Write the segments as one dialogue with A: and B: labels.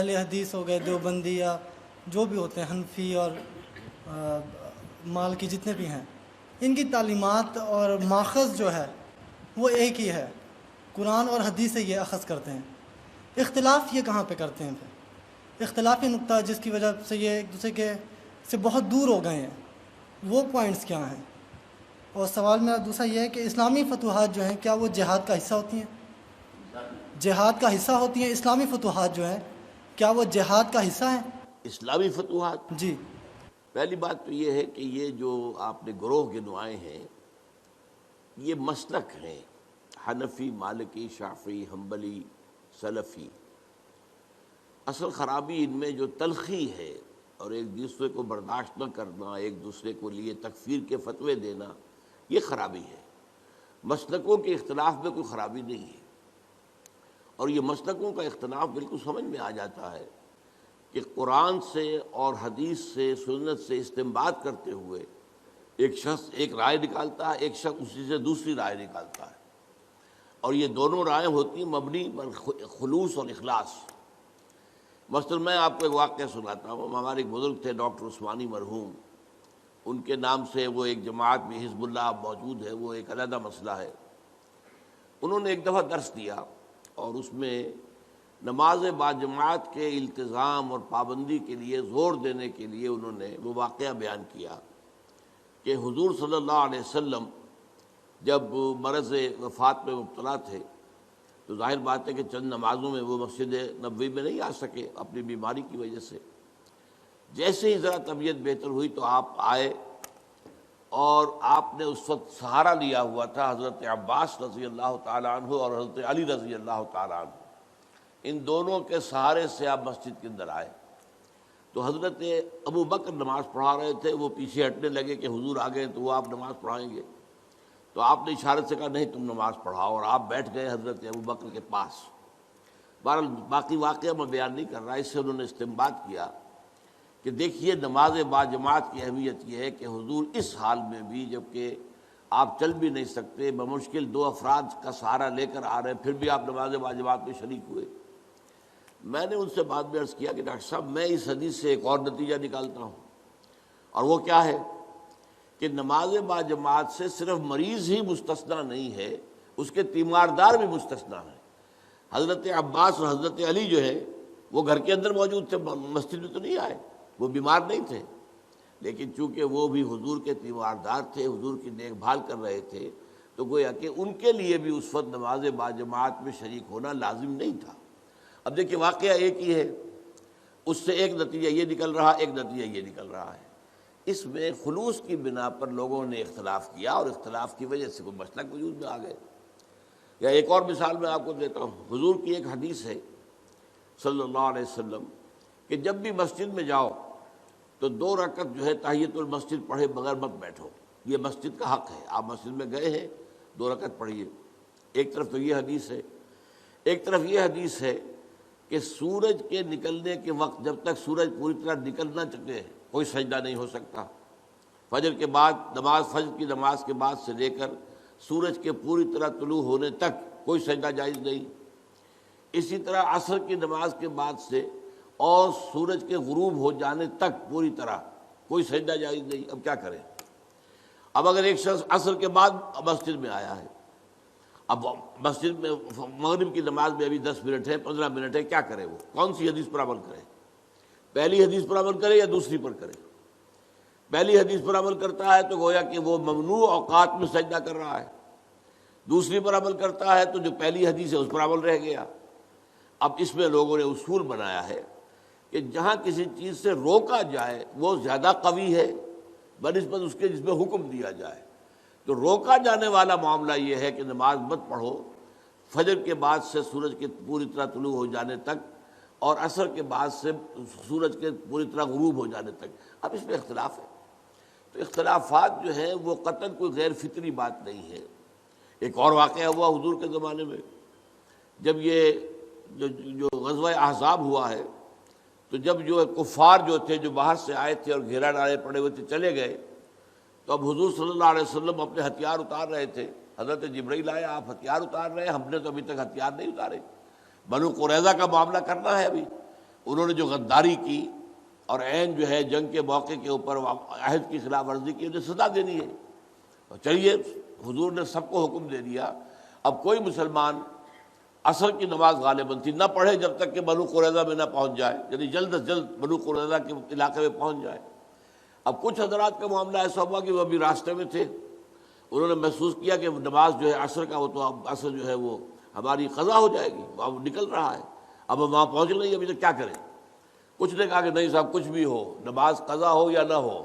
A: اہل حدیث ہو گئے، دیوبندی یا جو بھی ہوتے ہیں، حنفی اور مالکی جتنے بھی ہیں، ان کی تعلیمات اور ماخذ جو ہے وہ ایک ہی ہے، قرآن اور حدیث سے یہ اخذ کرتے ہیں۔ اختلاف یہ کہاں پہ کرتے ہیں؟ پھر اختلافی نقطہ جس کی وجہ سے یہ ایک دوسرے کے سے بہت دور ہو گئے ہیں، وہ پوائنٹس کیا ہیں؟ اور سوال میرا دوسرا یہ ہے کہ اسلامی فتوحات جو ہیں کیا وہ جہاد کا حصہ ہوتی ہیں؟ جہاد کا حصہ ہوتی ہیں اسلامی فتوحات جو ہیں، کیا وہ جہاد کا حصہ ہیں؟
B: اسلامی فتوحات،
A: جی
B: پہلی بات تو یہ ہے کہ یہ جو آپ نے گروہ گنوائے ہیں یہ مسلک ہیں، حنفی، مالکی، شافعی، حنبلی، سلفی۔ اصل خرابی ان میں جو تلخی ہے اور ایک دوسرے کو برداشت نہ کرنا، ایک دوسرے کو لیے تکفیر کے فتوے دینا، یہ خرابی ہے۔ مسلکوں کے اختلاف میں کوئی خرابی نہیں ہے، اور یہ مسلکوں کا اختلاف بالکل سمجھ میں آ جاتا ہے کہ قرآن سے اور حدیث سے، سنت سے استنباط کرتے ہوئے ایک شخص ایک رائے نکالتا ہے، ایک شخص اسی سے دوسری رائے نکالتا ہے، اور یہ دونوں رائے ہوتی ہیں مبنی بر خلوص اور اخلاص۔ مثلا میں آپ کو ایک واقعہ سناتا ہوں۔ ہمارے ایک بزرگ تھے ڈاکٹر عثمانی مرحوم، ان کے نام سے وہ ایک جماعت بھی حزب اللہ موجود ہے، وہ ایک علیحدہ مسئلہ ہے۔ انہوں نے ایک دفعہ درس دیا اور اس میں نماز باجماعت کے التزام اور پابندی کے لیے زور دینے کے لیے انہوں نے وہ واقعہ بیان کیا کہ حضور صلی اللہ علیہ وسلم جب مرض وفات میں مبتلا تھے تو ظاہر بات ہے کہ چند نمازوں میں وہ مسجد نبوی میں نہیں آ سکے اپنی بیماری کی وجہ سے۔ جیسے ہی ذرا طبیعت بہتر ہوئی تو آپ آئے، اور آپ نے اس وقت سہارا لیا ہوا تھا حضرت عباس رضی اللہ تعالیٰ عنہ اور حضرت علی رضی اللہ تعالیٰ عنہ، ان دونوں کے سہارے سے آپ مسجد کے اندر آئے۔ تو حضرت ابو بکر نماز پڑھا رہے تھے، وہ پیچھے ہٹنے لگے کہ حضور آ گئے تو وہ آپ نماز پڑھائیں گے، تو آپ نے اشارت سے کہا نہیں تم نماز پڑھاؤ، اور آپ بیٹھ گئے حضرت ابو بکر کے پاس۔ بہرحال باقی واقعہ میں بیان نہیں کر رہا، اس سے انہوں نے استنباط کیا کہ دیکھیے نماز باجماعت کی اہمیت یہ ہے کہ حضور اس حال میں بھی، جبکہ آپ چل بھی نہیں سکتے، بمشکل دو افراد کا سہارا لے کر آ رہے ہیں، پھر بھی آپ نماز باجماعت میں شریک ہوئے۔ میں نے ان سے بعد میں عرض کیا کہ ڈاکٹر صاحب میں اس حدیث سے ایک اور نتیجہ نکالتا ہوں، اور وہ کیا ہے کہ نماز باجماعت سے صرف مریض ہی مستثنیٰ نہیں ہے، اس کے تیماردار بھی مستثنیٰ ہیں۔ حضرت عباس اور حضرت علی جو ہے وہ گھر کے اندر موجود تھے، مسجد میں تو نہیں آئے، وہ بیمار نہیں تھے، لیکن چونکہ وہ بھی حضور کے تیماردار تھے، حضور کی دیکھ بھال کر رہے تھے، تو گویا کہ ان کے لیے بھی اس وقت نماز باجماعت میں شریک ہونا لازم نہیں تھا۔ اب دیکھیے واقعہ ایک ہی ہے، اس سے ایک نتیجہ یہ نکل رہا، ایک نتیجہ یہ نکل رہا ہے۔ اس میں خلوص کی بنا پر لوگوں نے اختلاف کیا، اور اختلاف کی وجہ سے کوئی مسلک وجود میں آ گئے۔ یا ایک اور مثال میں آپ کو دیتا ہوں، حضور کی ایک حدیث ہے صلی اللہ علیہ وسلم کہ جب بھی مسجد میں جاؤ تو 2 رکعت جو ہے تحیۃ المسجد پڑھے بغیر مت بیٹھو، یہ مسجد کا حق ہے۔ آپ مسجد میں گئے ہیں 2 رکعت پڑھیے۔ ایک طرف تو یہ حدیث ہے، ایک طرف یہ حدیث ہے کہ سورج کے نکلنے کے وقت جب تک سورج پوری طرح نکل نہ چکے کوئی سجدہ نہیں ہو سکتا۔ فجر کے بعد فجر کی نماز کے بعد سے لے کر سورج کے پوری طرح طلوع ہونے تک کوئی سجدہ جائز نہیں۔ اسی طرح عصر کی نماز کے بعد سے اور سورج کے غروب ہو جانے تک پوری طرح کوئی سجدہ جائز نہیں۔ اب کیا کریں؟ اب اگر ایک شخص عصر کے بعد مسجد میں آیا ہے، اب مسجد میں مغرب کی نماز میں ابھی 10 منٹ ہے، 15 منٹ ہے، کیا کرے؟ وہ کون سی حدیث پر عمل کرے؟ پہلی حدیث پر عمل کرے یا دوسری پر کرے؟ پہلی حدیث پر عمل کرتا ہے تو گویا کہ وہ ممنوع اوقات میں سجدہ کر رہا ہے، دوسری پر عمل کرتا ہے تو جو پہلی حدیث ہے اس پر عمل رہ گیا۔ اب اس میں لوگوں نے اصول بنایا ہے کہ جہاں کسی چیز سے روکا جائے وہ زیادہ قوی ہے بنسبت اس کے جس میں حکم دیا جائے۔ تو روکا جانے والا معاملہ یہ ہے کہ نماز مت پڑھو فجر کے بعد سے سورج کے پوری طرح طلوع ہو جانے تک، اور عصر کے بعد سے سورج کے پوری طرح غروب ہو جانے تک۔ اب اس میں اختلاف ہے، تو اختلافات جو ہیں وہ قطعاً کوئی غیر فطری بات نہیں ہے۔ ایک اور واقعہ ہوا حضور کے زمانے میں، جب یہ جو غزوہ احزاب ہوا ہے، تو جب جو کفار جو تھے جو باہر سے آئے تھے اور گھیرا ڈالے پڑے ہوئے تھے چلے گئے، تو اب حضور صلی اللہ علیہ وسلم اپنے ہتھیار اتار رہے تھے۔ حضرت جبرائیل آئے، آپ ہتھیار اتار رہے ہیں، ہم نے تو ابھی تک ہتھیار نہیں اتارے، بنو قریظہ کا معاملہ کرنا ہے ابھی۔ انہوں نے جو غداری کی اور عین جو ہے جنگ کے موقع کے اوپر عہد کی خلاف ورزی کی، انہیں سزا دینی ہے۔ اور چلیے حضور نے سب کو حکم دے دیا، اب کوئی مسلمان عصر کی نماز غالباً تھی نہ پڑھے جب تک کہ بنو قریظہ میں نہ پہنچ جائے، یعنی جلد از جلد بنو قریظہ کے علاقے میں پہنچ جائے۔ اب کچھ حضرات کا معاملہ ایسا ہوا کہ وہ ابھی راستے میں تھے، انہوں نے محسوس کیا کہ نماز جو ہے عصر کا، وہ تو اب عصر جو ہے وہ ہماری قضا ہو جائے گی، اب نکل رہا ہے، اب ہم وہاں پہنچ نہیں، ابھی تک کیا کریں؟ کچھ نے کہا کہ نہیں صاحب کچھ بھی ہو، نماز قضا ہو یا نہ ہو،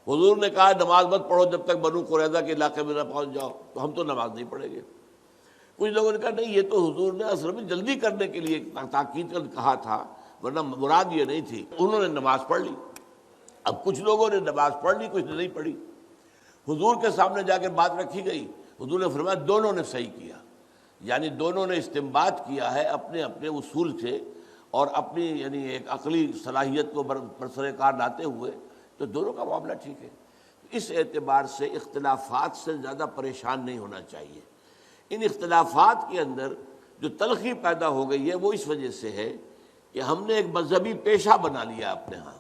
B: حضور نے کہا نماز مت پڑھو جب تک بنو قریظہ کے علاقے میں نہ پہنچ جاؤ، تو ہم تو نماز نہیں پڑھیں گے۔ کچھ لوگوں نے کہا نہیں، یہ تو حضور نے اصل میں جلدی کرنے کے لیے تاکید کر کہا تھا، ورنہ مراد یہ نہیں تھی۔ انہوں نے نماز پڑھ لی۔ اب کچھ لوگوں نے نماز پڑھ لی، کچھ نے نہیں پڑھی۔ حضور کے سامنے جا کے بات رکھی گئی، حضور نے فرمایا دونوں نے صحیح کیا، یعنی دونوں نے استنباط کیا ہے اپنے اپنے اصول سے اور اپنی یعنی ایک عقلی صلاحیت کو برسر کار لاتے ہوئے، تو دونوں کا معاملہ ٹھیک ہے۔ اس اعتبار سے اختلافات سے زیادہ پریشان نہیں ہونا چاہیے۔ ان اختلافات کے اندر جو تلخی پیدا ہو گئی ہے وہ اس وجہ سے ہے کہ ہم نے ایک مذہبی پیشہ بنا لیا اپنے ہاں۔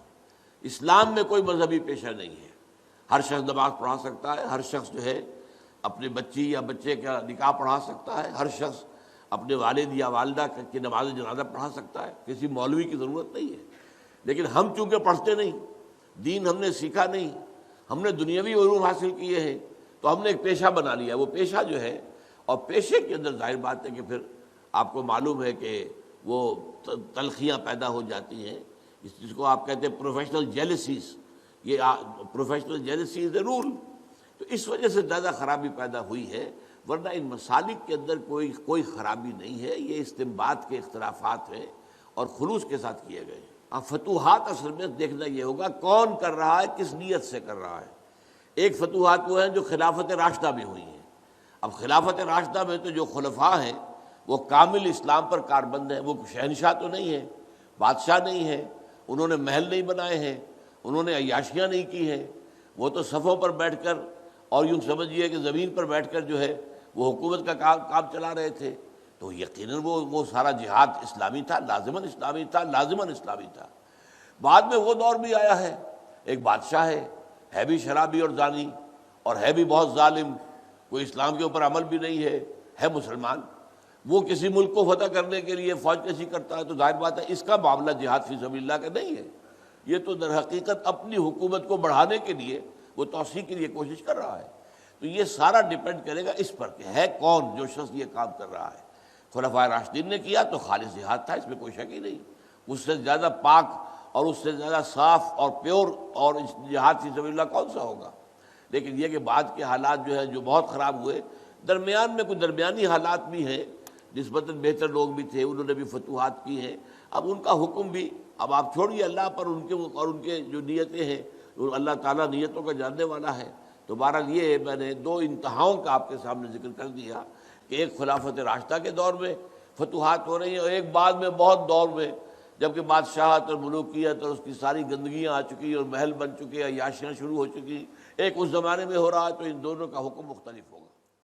B: اسلام میں کوئی مذہبی پیشہ نہیں ہے، ہر شخص نماز پڑھا سکتا ہے، ہر شخص جو ہے اپنے بچی یا بچے کا نکاح پڑھا سکتا ہے، ہر شخص اپنے والد یا والدہ کی نماز جنازہ پڑھا سکتا ہے، کسی مولوی کی ضرورت نہیں ہے۔ لیکن ہم چونکہ پڑھتے نہیں، دین ہم نے سیکھا نہیں، ہم نے دنیاوی علوم حاصل کیے ہیں، تو ہم نے ایک پیشہ بنا لیا۔ وہ پیشہ جو ہے، اور پیشے کے اندر ظاہر بات ہے کہ پھر آپ کو معلوم ہے کہ وہ تلخیاں پیدا ہو جاتی ہیں، جس کو آپ کہتے ہیں پروفیشنل جیلسیز، یہ پروفیشنل جیلسی از اے رول۔ تو اس وجہ سے زیادہ خرابی پیدا ہوئی ہے، ورنہ ان مسالک کے اندر کوئی خرابی نہیں ہے، یہ استنباط کے اختلافات ہیں اور خلوص کے ساتھ کیے گئے ہیں۔ اب فتوحات اصل میں دیکھنا یہ ہوگا کون کر رہا ہے، کس نیت سے کر رہا ہے۔ ایک فتوحات وہ ہیں جو خلافت راشدہ میں ہوئی ہیں۔ اب خلافت راشدہ میں تو جو خلفاء ہیں وہ کامل اسلام پر کاربند ہیں، وہ شہنشاہ تو نہیں ہیں، بادشاہ نہیں ہیں، انہوں نے محل نہیں بنائے ہیں، انہوں نے عیاشیاں نہیں کی ہیں، وہ تو صفوں پر بیٹھ کر اور یوں سمجھیے کہ زمین پر بیٹھ کر جو ہے وہ حکومت کا کام چلا رہے تھے، تو یقیناً وہ سارا جہاد اسلامی تھا، لازماً اسلامی تھا، لازماً اسلامی تھا۔ بعد میں وہ دور بھی آیا ہے، ایک بادشاہ ہے بھی شرابی اور زانی اور ہے بھی بہت ظالم، کوئی اسلام کے اوپر عمل بھی نہیں ہے مسلمان، وہ کسی ملک کو فتح کرنے کے لیے فوج کشی کرتا ہے، تو ظاہر بات ہے اس کا معاملہ جہاد فی سبیل اللہ کا نہیں ہے، یہ تو در حقیقت اپنی حکومت کو بڑھانے کے لیے وہ توسیع کے لیے کوشش کر رہا ہے۔ تو یہ سارا ڈیپینڈ کرے گا اس پر کہ ہے کون جو شخص یہ کام کر رہا ہے۔ خلفائے راشدین نے کیا تو خالص جہاد تھا، اس میں کوئی شک ہی نہیں، اس سے زیادہ پاک اور اس سے زیادہ صاف اور پیور اور جہاد فی سبیل اللہ کون سا ہوگا۔ لیکن یہ کہ بعد کے حالات جو ہیں جو بہت خراب ہوئے، درمیان میں کچھ درمیانی حالات بھی ہیں، نسبتاً بہتر لوگ بھی تھے، انہوں نے بھی فتوحات کی ہیں، اب ان کا حکم بھی اب آپ چھوڑیے اللہ پر، ان کے جو نیتیں ہیں، اللہ تعالیٰ نیتوں کا جاننے والا ہے۔ تو بہرحال یہ میں نے دو انتہاؤں کا آپ کے سامنے ذکر کر دیا کہ ایک خلافت راشدہ کے دور میں فتوحات ہو رہی ہیں، اور ایک بعد میں بہت دور میں جبکہ بادشاہت اور ملوکیت اور اس کی ساری گندگیاں آ چکی اور محل بن چکے، عیاشیاں شروع ہو چکی، ایک اس زمانے میں ہو رہا ہے، تو ان دونوں کا حکم مختلف ہوگا۔